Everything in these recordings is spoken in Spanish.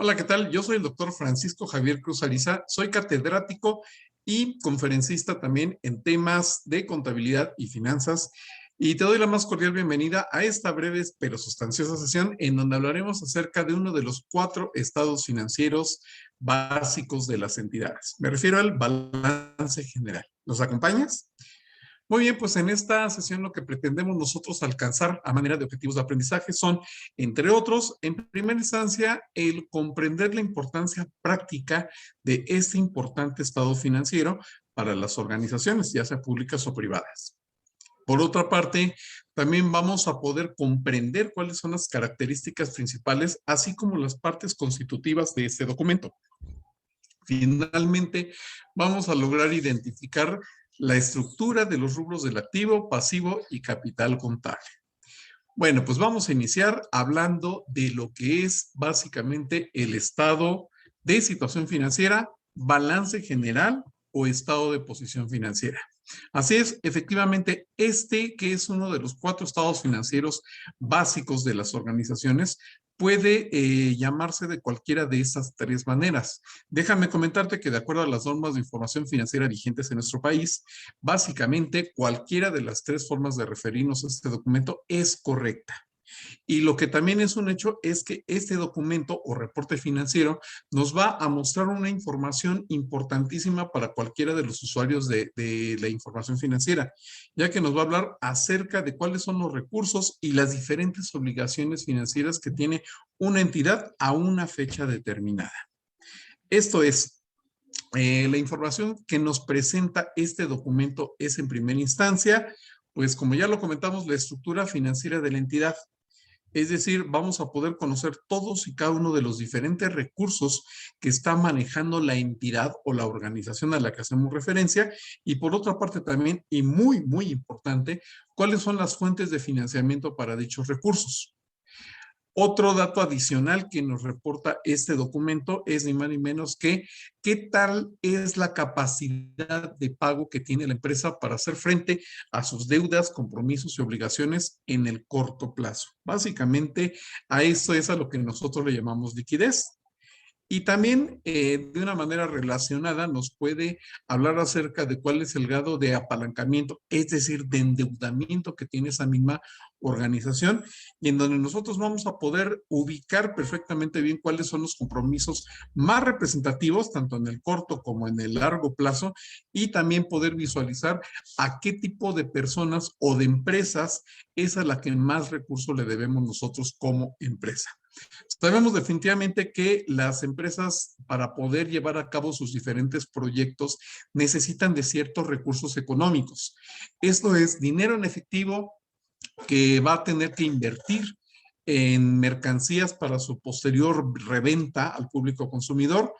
Hola, ¿qué tal? Yo soy el doctor Francisco Javier Cruz Ariza, soy catedrático y conferencista también en temas de contabilidad y finanzas y te doy la más cordial bienvenida a esta breve pero sustanciosa sesión en donde hablaremos acerca de uno de los 4 estados financieros básicos de las entidades. Me refiero al balance general. ¿Nos acompañas? Muy bien, pues en esta sesión lo que pretendemos nosotros alcanzar a manera de objetivos de aprendizaje son, entre otros, en primera instancia, el comprender la importancia práctica de este importante estado financiero para las organizaciones, ya sea públicas o privadas. Por otra parte, también vamos a poder comprender cuáles son las características principales, así como las partes constitutivas de este documento. Finalmente, vamos a lograr identificar la estructura de los rubros del activo, pasivo y capital contable. Bueno, pues vamos a iniciar hablando de lo que es básicamente el estado de situación financiera, balance general o estado de posición financiera. Así es, efectivamente, este que es uno de los 4 estados financieros básicos de las organizaciones puede llamarse de cualquiera de esas 3 maneras. Déjame comentarte que de acuerdo a las normas de información financiera vigentes en nuestro país, básicamente cualquiera de las 3 formas de referirnos a este documento es correcta. Y lo que también es un hecho es que este documento o reporte financiero nos va a mostrar una información importantísima para cualquiera de los usuarios de la información financiera, ya que nos va a hablar acerca de cuáles son los recursos y las diferentes obligaciones financieras que tiene una entidad a una fecha determinada. Esto es, la información que nos presenta este documento es en primera instancia, pues como ya lo comentamos, la estructura financiera de la entidad. Es decir, vamos a poder conocer todos y cada uno de los diferentes recursos que está manejando la entidad o la organización a la que hacemos referencia. Y por otra parte también, y muy, muy importante, cuáles son las fuentes de financiamiento para dichos recursos. Otro dato adicional que nos reporta este documento es ni más ni menos que qué tal es la capacidad de pago que tiene la empresa para hacer frente a sus deudas, compromisos y obligaciones en el corto plazo. Básicamente, a eso es a lo que nosotros le llamamos liquidez. Y también de una manera relacionada nos puede hablar acerca de cuál es el grado de apalancamiento, es decir, de endeudamiento que tiene esa misma organización y en donde nosotros vamos a poder ubicar perfectamente bien cuáles son los compromisos más representativos, tanto en el corto como en el largo plazo, y también poder visualizar a qué tipo de personas o de empresas es a la que más recursos le debemos nosotros como empresa. Sabemos definitivamente que las empresas para poder llevar a cabo sus diferentes proyectos necesitan de ciertos recursos económicos. Esto es dinero en efectivo que va a tener que invertir en mercancías para su posterior reventa al público consumidor,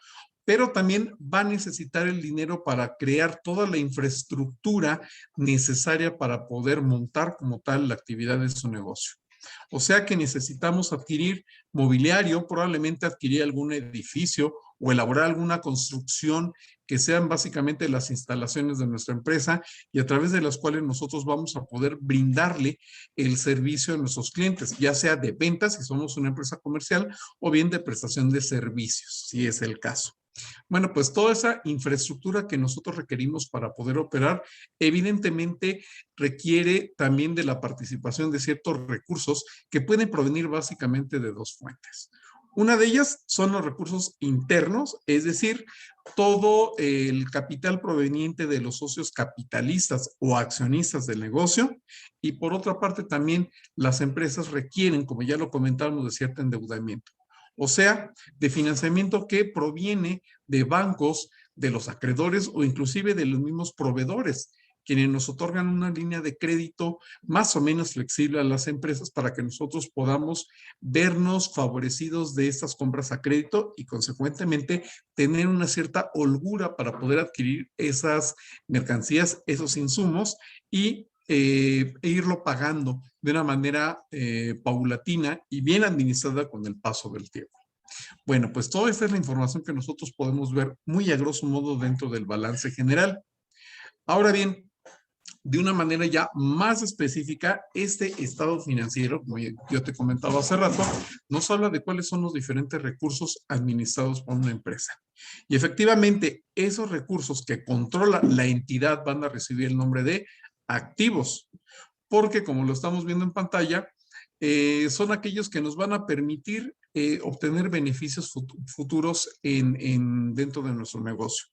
pero también va a necesitar el dinero para crear toda la infraestructura necesaria para poder montar como tal la actividad de su negocio. O sea que necesitamos adquirir mobiliario, probablemente adquirir algún edificio o elaborar alguna construcción que sean básicamente las instalaciones de nuestra empresa y a través de las cuales nosotros vamos a poder brindarle el servicio a nuestros clientes, ya sea de ventas si somos una empresa comercial o bien de prestación de servicios, si es el caso. Bueno, pues toda esa infraestructura que nosotros requerimos para poder operar, evidentemente requiere también de la participación de ciertos recursos que pueden provenir básicamente de 2 fuentes. Una de ellas son los recursos internos, es decir, todo el capital proveniente de los socios capitalistas o accionistas del negocio. Y por otra parte, también las empresas requieren, como ya lo comentamos, de cierto endeudamiento. O sea, de financiamiento que proviene de bancos, de los acreedores o inclusive de los mismos proveedores, quienes nos otorgan una línea de crédito más o menos flexible a las empresas para que nosotros podamos vernos favorecidos de estas compras a crédito y consecuentemente tener una cierta holgura para poder adquirir esas mercancías, esos insumos y irlo pagando de una manera paulatina y bien administrada con el paso del tiempo. Bueno, pues toda esta es la información que nosotros podemos ver muy a grosso modo dentro del balance general. Ahora bien, de una manera ya más específica, este estado financiero, como yo te comentaba hace rato, nos habla de cuáles son los diferentes recursos administrados por una empresa. Y efectivamente, esos recursos que controla la entidad van a recibir el nombre de activos, porque como lo estamos viendo en pantalla, son aquellos que nos van a permitir obtener beneficios futuros dentro de nuestro negocio.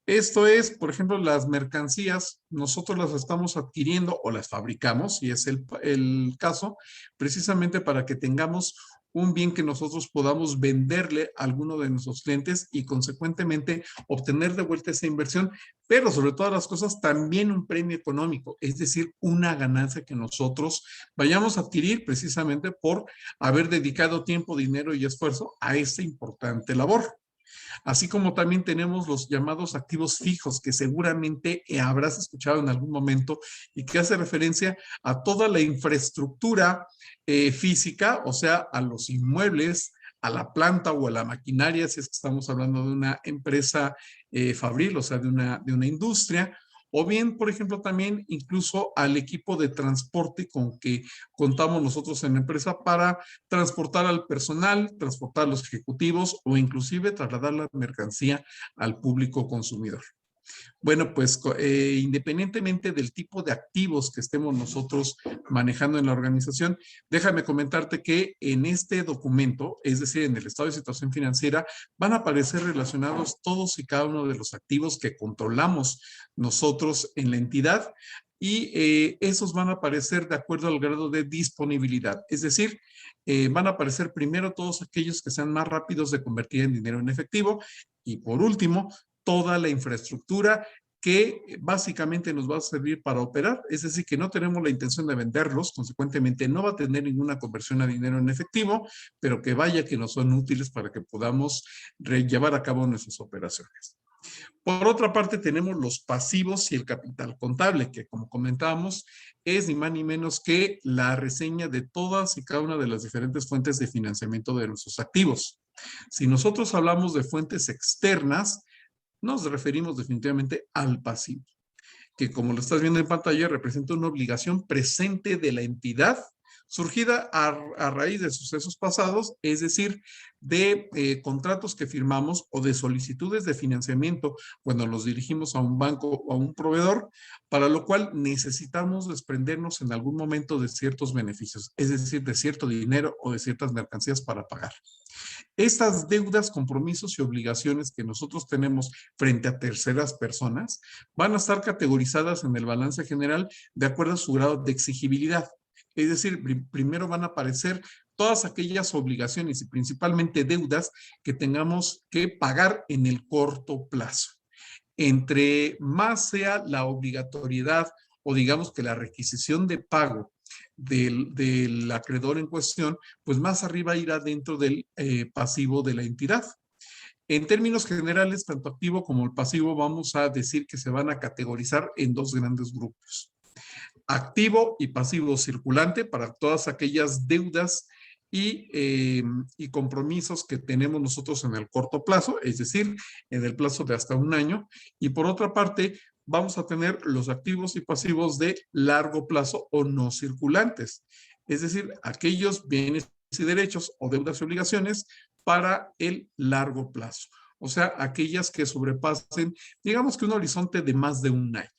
Esto es, por ejemplo, las mercancías, nosotros las estamos adquiriendo o las fabricamos, si es el caso, precisamente para que tengamos un bien que nosotros podamos venderle a alguno de nuestros clientes y consecuentemente obtener de vuelta esa inversión, pero sobre todas las cosas también un premio económico, es decir, una ganancia que nosotros vayamos a adquirir precisamente por haber dedicado tiempo, dinero y esfuerzo a esta importante labor. Así como también tenemos los llamados activos fijos, que seguramente habrás escuchado en algún momento y que hace referencia a toda la infraestructura física, o sea, a los inmuebles, a la planta o a la maquinaria, si es que estamos hablando de una empresa fabril, o sea, de una industria, o bien, por ejemplo, también incluso al equipo de transporte con que contamos nosotros en la empresa para transportar al personal, transportar a los ejecutivos o inclusive trasladar la mercancía al público consumidor. Bueno, pues independientemente del tipo de activos que estemos nosotros manejando en la organización, déjame comentarte que en este documento, es decir, en el estado de situación financiera, van a aparecer relacionados todos y cada uno de los activos que controlamos nosotros en la entidad y esos van a aparecer de acuerdo al grado de disponibilidad. Es decir, van a aparecer primero todos aquellos que sean más rápidos de convertir en dinero en efectivo y por último, toda la infraestructura que básicamente nos va a servir para operar, es decir, que no tenemos la intención de venderlos, consecuentemente no va a tener ninguna conversión a dinero en efectivo, pero que vaya que nos son útiles para que podamos llevar a cabo nuestras operaciones. Por otra parte, tenemos los pasivos y el capital contable, que como comentábamos, es ni más ni menos que la reseña de todas y cada una de las diferentes fuentes de financiamiento de nuestros activos. Si nosotros hablamos de fuentes externas, nos referimos definitivamente al pasivo, que como lo estás viendo en pantalla, representa una obligación presente de la entidad surgida a raíz de sucesos pasados, es decir, de contratos que firmamos o de solicitudes de financiamiento cuando nos dirigimos a un banco o a un proveedor, para lo cual necesitamos desprendernos en algún momento de ciertos beneficios, es decir, de cierto dinero o de ciertas mercancías para pagar. Estas deudas, compromisos y obligaciones que nosotros tenemos frente a terceras personas van a estar categorizadas en el balance general de acuerdo a su grado de exigibilidad. Es decir, primero van a aparecer todas aquellas obligaciones y principalmente deudas que tengamos que pagar en el corto plazo. Entre más sea la obligatoriedad o digamos que la requisición de pago del acreedor en cuestión, pues más arriba irá dentro del pasivo de la entidad. En términos generales, tanto activo como el pasivo vamos a decir que se van a categorizar en dos grandes grupos. Activo y pasivo circulante para todas aquellas deudas y compromisos que tenemos nosotros en el corto plazo, es decir, en el plazo de hasta un año. Y por otra parte, vamos a tener los activos y pasivos de largo plazo o no circulantes, es decir, aquellos bienes y derechos o deudas y obligaciones para el largo plazo, o sea, aquellas que sobrepasen, digamos que un horizonte de más de un año.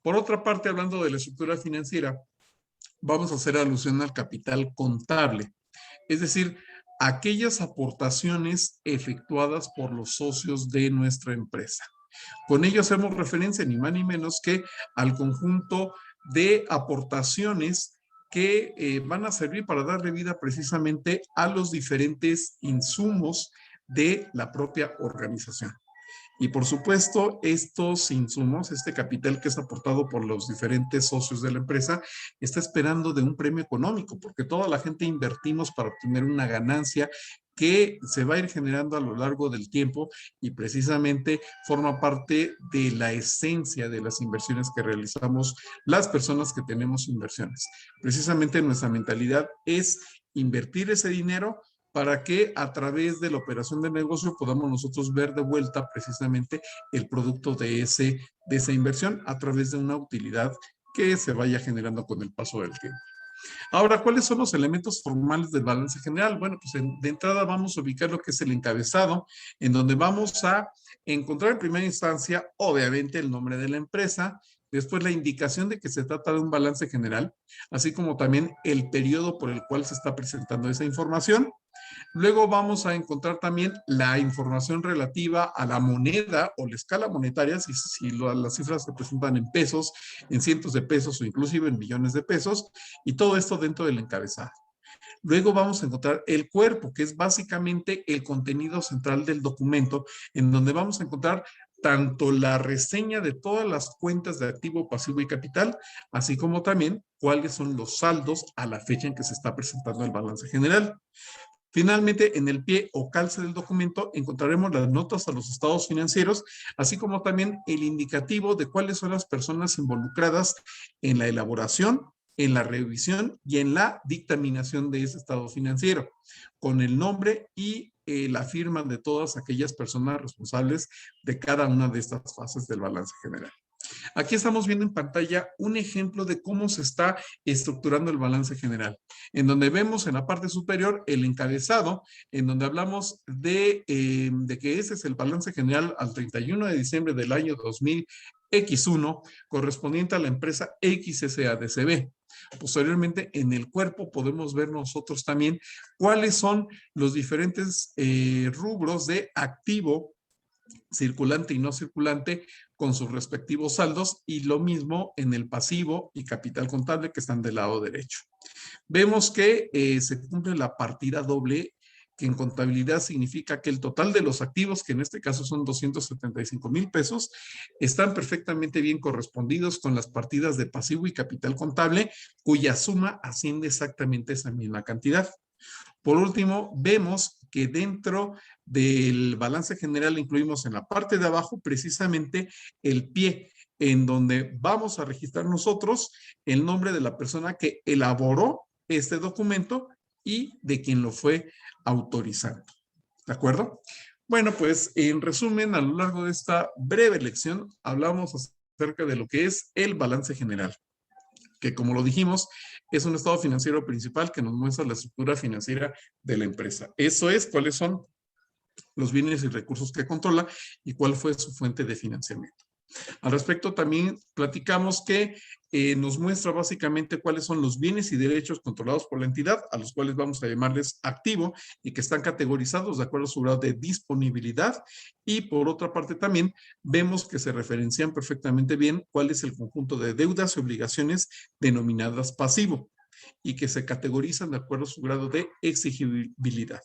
Por otra parte, hablando de la estructura financiera, vamos a hacer alusión al capital contable, es decir, aquellas aportaciones efectuadas por los socios de nuestra empresa. Con ello hacemos referencia ni más ni menos que al conjunto de aportaciones que van a servir para darle vida precisamente a los diferentes insumos de la propia organización. Y por supuesto, estos insumos, este capital que es aportado por los diferentes socios de la empresa, está esperando de un premio económico, porque toda la gente invertimos para obtener una ganancia que se va a ir generando a lo largo del tiempo y precisamente forma parte de la esencia de las inversiones que realizamos las personas que tenemos inversiones. Precisamente nuestra mentalidad es invertir ese dinero para que a través de la operación de negocio podamos nosotros ver de vuelta precisamente el producto de esa inversión a través de una utilidad que se vaya generando con el paso del tiempo. Ahora, ¿cuáles son los elementos formales del balance general? Bueno, pues de entrada vamos a ubicar lo que es el encabezado, en donde vamos a encontrar en primera instancia, obviamente, el nombre de la empresa, después la indicación de que se trata de un balance general, así como también el periodo por el cual se está presentando esa información. Luego vamos a encontrar también la información relativa a la moneda o la escala monetaria, si las cifras se presentan en pesos, en cientos de pesos o inclusive en millones de pesos, y todo esto dentro del encabezado. Luego vamos a encontrar el cuerpo, que es básicamente el contenido central del documento, en donde vamos a encontrar tanto la reseña de todas las cuentas de activo, pasivo y capital, así como también cuáles son los saldos a la fecha en que se está presentando el balance general. Finalmente, en el pie o calce del documento encontraremos las notas a los estados financieros, así como también el indicativo de cuáles son las personas involucradas en la elaboración, en la revisión y en la dictaminación de ese estado financiero, con el nombre y la firma de todas aquellas personas responsables de cada una de estas fases del balance general. Aquí estamos viendo en pantalla un ejemplo de cómo se está estructurando el balance general, en donde vemos en la parte superior el encabezado, en donde hablamos de que ese es el balance general al 31 de diciembre del año 2000X1, correspondiente a la empresa XSADCB. Posteriormente, en el cuerpo podemos ver nosotros también cuáles son los diferentes rubros de activo circulante y no circulante con sus respectivos saldos, y lo mismo en el pasivo y capital contable que están del lado derecho. Vemos que se cumple la partida doble, que en contabilidad significa que el total de los activos, que en este caso son 275,000 pesos, están perfectamente bien correspondidos con las partidas de pasivo y capital contable, cuya suma asciende exactamente a esa misma cantidad. Por último, vemos que dentro del balance general incluimos en la parte de abajo precisamente el pie, en donde vamos a registrar nosotros el nombre de la persona que elaboró este documento y de quien lo fue autorizando. ¿De acuerdo? Bueno, pues en resumen, a lo largo de esta breve lección hablamos acerca de lo que es el balance general, que como lo dijimos, es un estado financiero principal que nos muestra la estructura financiera de la empresa. Eso es, cuáles son los bienes y recursos que controla y cuál fue su fuente de financiamiento. Al respecto, también platicamos que nos muestra básicamente cuáles son los bienes y derechos controlados por la entidad, a los cuales vamos a llamarles activo y que están categorizados de acuerdo a su grado de disponibilidad. Y por otra parte también vemos que se referencian perfectamente bien cuál es el conjunto de deudas y obligaciones denominadas pasivo y que se categorizan de acuerdo a su grado de exigibilidad.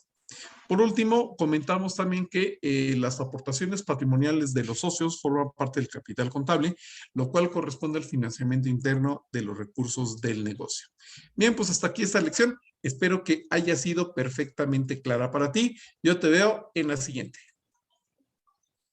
Por último, comentamos también que las aportaciones patrimoniales de los socios forman parte del capital contable, lo cual corresponde al financiamiento interno de los recursos del negocio. Bien, pues hasta aquí esta lección. Espero que haya sido perfectamente clara para ti. Yo te veo en la siguiente.